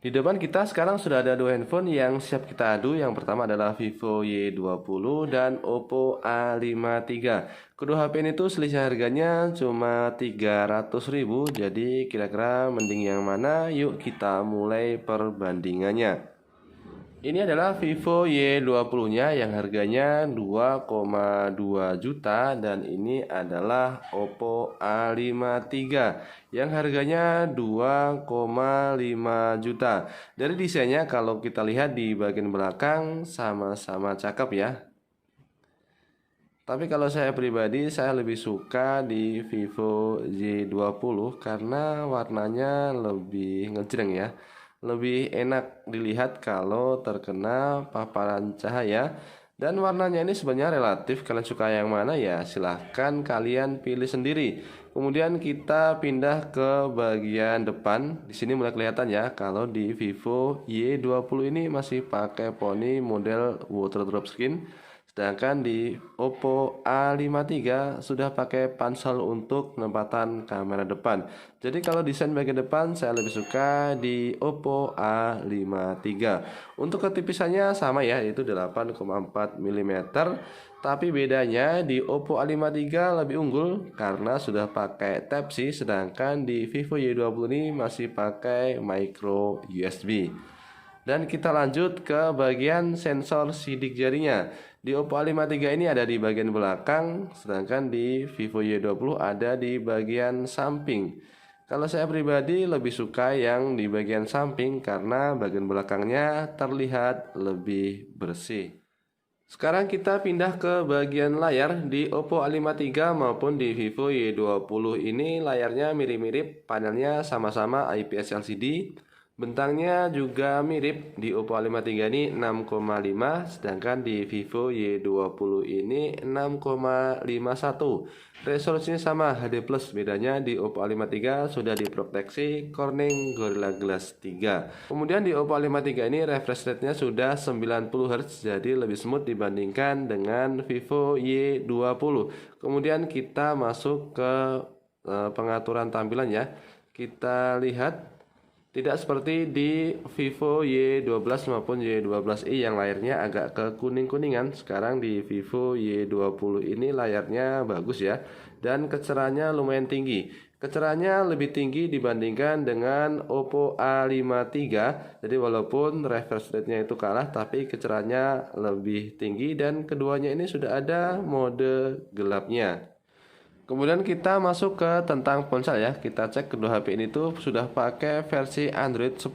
Di depan kita sekarang sudah ada dua handphone yang siap kita adu. Yang pertama adalah Vivo Y20 dan Oppo A53. Kedua HP ini tuh selisih harganya cuma 300.000. Jadi kira-kira mending yang mana? Yuk kita mulai perbandingannya. Ini adalah Vivo Y20-nya yang harganya 2,2 juta dan ini adalah Oppo A53 yang harganya 2,5 juta. Dari desainnya kalau kita lihat di bagian belakang sama-sama cakep ya. Tapi kalau saya pribadi saya lebih suka di Vivo Y20 karena warnanya lebih ngejreng ya. Lebih enak dilihat kalau terkena paparan cahaya. Dan warnanya ini sebenarnya relatif, kalian suka yang mana ya silahkan kalian pilih sendiri. Kemudian kita pindah ke bagian depan. Di sini mulai kelihatan ya kalau di Vivo Y20 ini masih pakai poni model water drop screen. Sedangkan di Oppo A53 sudah pakai pansel untuk penempatan kamera depan. Jadi kalau desain bagian depan saya lebih suka di Oppo A53. Untuk ketipisannya sama ya, yaitu 8,4 mm. Tapi bedanya di Oppo A53 lebih unggul karena sudah pakai Type-C, sedangkan di Vivo Y20 ini masih pakai micro USB. Dan kita lanjut ke bagian sensor sidik jarinya. Di Oppo A53 ini ada di bagian belakang, sedangkan di Vivo Y20 ada di bagian samping. Kalau saya pribadi lebih suka yang di bagian samping karena bagian belakangnya terlihat lebih bersih. Sekarang kita pindah ke bagian layar. Di Oppo A53 maupun di Vivo Y20 ini layarnya mirip-mirip, panelnya sama-sama IPS LCD. Bentangnya juga mirip, di Oppo A53 ini 6,5, sedangkan di Vivo Y20 ini 6,51. Resolusinya sama HD+, bedanya di Oppo A53 sudah diproteksi Corning Gorilla Glass 3. Kemudian di Oppo A53 ini refresh rate-nya sudah 90 Hz, jadi lebih smooth dibandingkan dengan Vivo Y20. Kemudian kita masuk ke pengaturan tampilan ya. Kita lihat tidak seperti di Vivo Y12 maupun Y12i yang layarnya agak ke kuning-kuningan. Sekarang di Vivo Y20 ini layarnya bagus ya, dan kecerahannya lumayan tinggi. Kecerahannya lebih tinggi dibandingkan dengan Oppo A53. Jadi walaupun refresh rate-nya itu kalah, tapi kecerahannya lebih tinggi dan keduanya ini sudah ada mode gelapnya. Kemudian kita masuk ke tentang ponsel ya. Kita cek kedua HP ini tuh sudah pakai versi Android 10.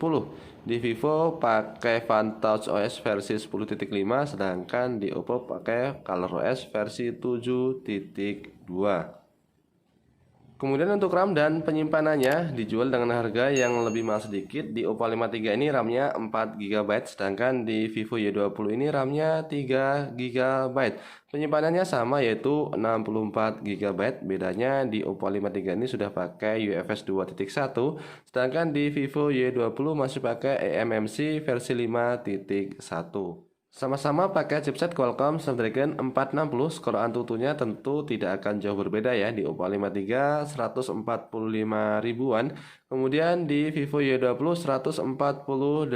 Di Vivo pakai Fantouch OS versi 10.5, sedangkan di Oppo pakai ColorOS versi 7.2. Kemudian untuk RAM dan penyimpanannya dijual dengan harga yang lebih mahal sedikit. Di Oppo A53 ini RAM-nya 4 GB, sedangkan di Vivo Y20 ini RAM-nya 3 GB. Penyimpanannya sama yaitu 64 GB. Bedanya di Oppo A53 ini sudah pakai UFS 2.1, sedangkan di Vivo Y20 masih pakai eMMC versi 5.1. Sama-sama pakai chipset Qualcomm Snapdragon 460. Skor Antutunya tentu tidak akan jauh berbeda ya. Di Oppo A53 145 ribuan, kemudian di Vivo Y20 148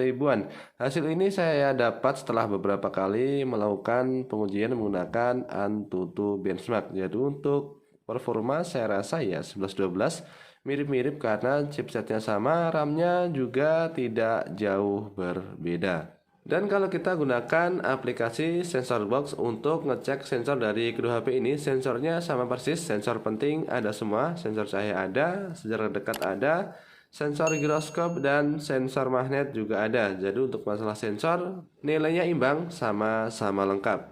ribuan. Hasil ini saya dapat setelah beberapa kali melakukan pengujian menggunakan Antutu benchmark. Jadi untuk performa saya rasa ya 11-12 mirip-mirip karena chipsetnya sama, RAM-nya juga tidak jauh berbeda. Dan kalau kita gunakan aplikasi Sensor Box untuk ngecek sensor dari kedua HP ini, sensornya sama persis. Sensor penting ada semua, sensor cahaya ada, sejarak dekat ada, sensor giroskop dan sensor magnet juga ada. Jadi untuk masalah sensor nilainya imbang, sama-sama lengkap.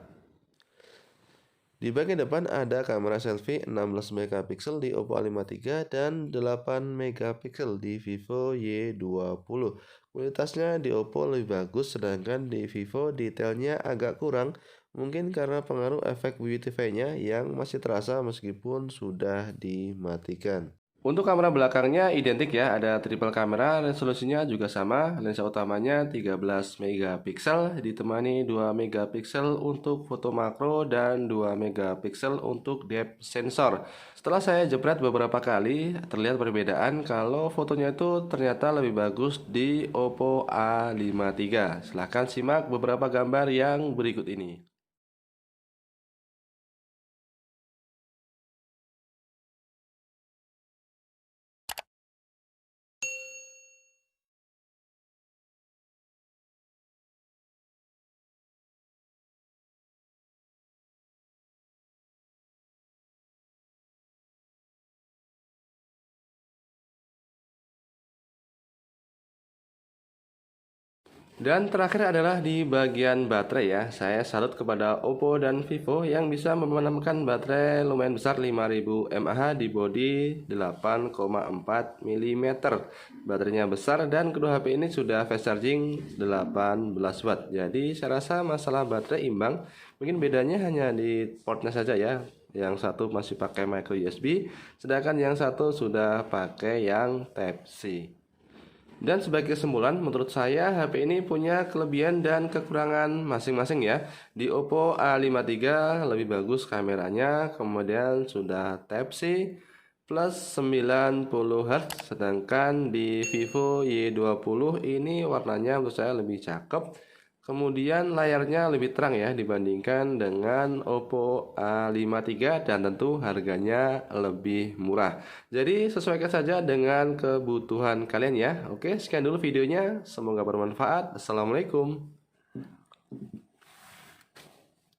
Di bagian depan ada kamera selfie 16 megapiksel di Oppo A53 dan 8 megapiksel di Vivo Y20. Kualitasnya di Oppo lebih bagus, sedangkan di Vivo detailnya agak kurang, mungkin karena pengaruh efek beautify-nya yang masih terasa meskipun sudah dimatikan. Untuk kamera belakangnya identik ya, ada triple kamera, resolusinya juga sama. Lensa utamanya 13 megapiksel ditemani 2 megapiksel untuk foto makro dan 2 megapiksel untuk depth sensor. Setelah saya jepret beberapa kali, terlihat perbedaan kalau fotonya itu ternyata lebih bagus di Oppo A53. Silahkan simak beberapa gambar yang berikut ini. Dan terakhir adalah di bagian baterai ya. Saya salut kepada Oppo dan Vivo yang bisa memenamkan baterai lumayan besar 5000 mAh di bodi 8,4 mm. Baterainya besar dan kedua HP ini sudah fast charging 18 watt. Jadi saya rasa masalah baterai imbang. Mungkin bedanya hanya di portnya saja ya. Yang satu masih pakai micro USB, sedangkan yang satu sudah pakai yang Type-C. Dan sebagai kesimpulan, menurut saya HP ini punya kelebihan dan kekurangan masing-masing ya. Di Oppo A53 lebih bagus kameranya, kemudian sudah Type-C plus 90 Hz, sedangkan di Vivo Y20 ini warnanya menurut saya lebih cakep. Kemudian layarnya lebih terang ya dibandingkan dengan Oppo A53 dan tentu harganya lebih murah. Jadi sesuaikan saja dengan kebutuhan kalian ya. Oke, sekian dulu videonya. Semoga bermanfaat. Assalamualaikum.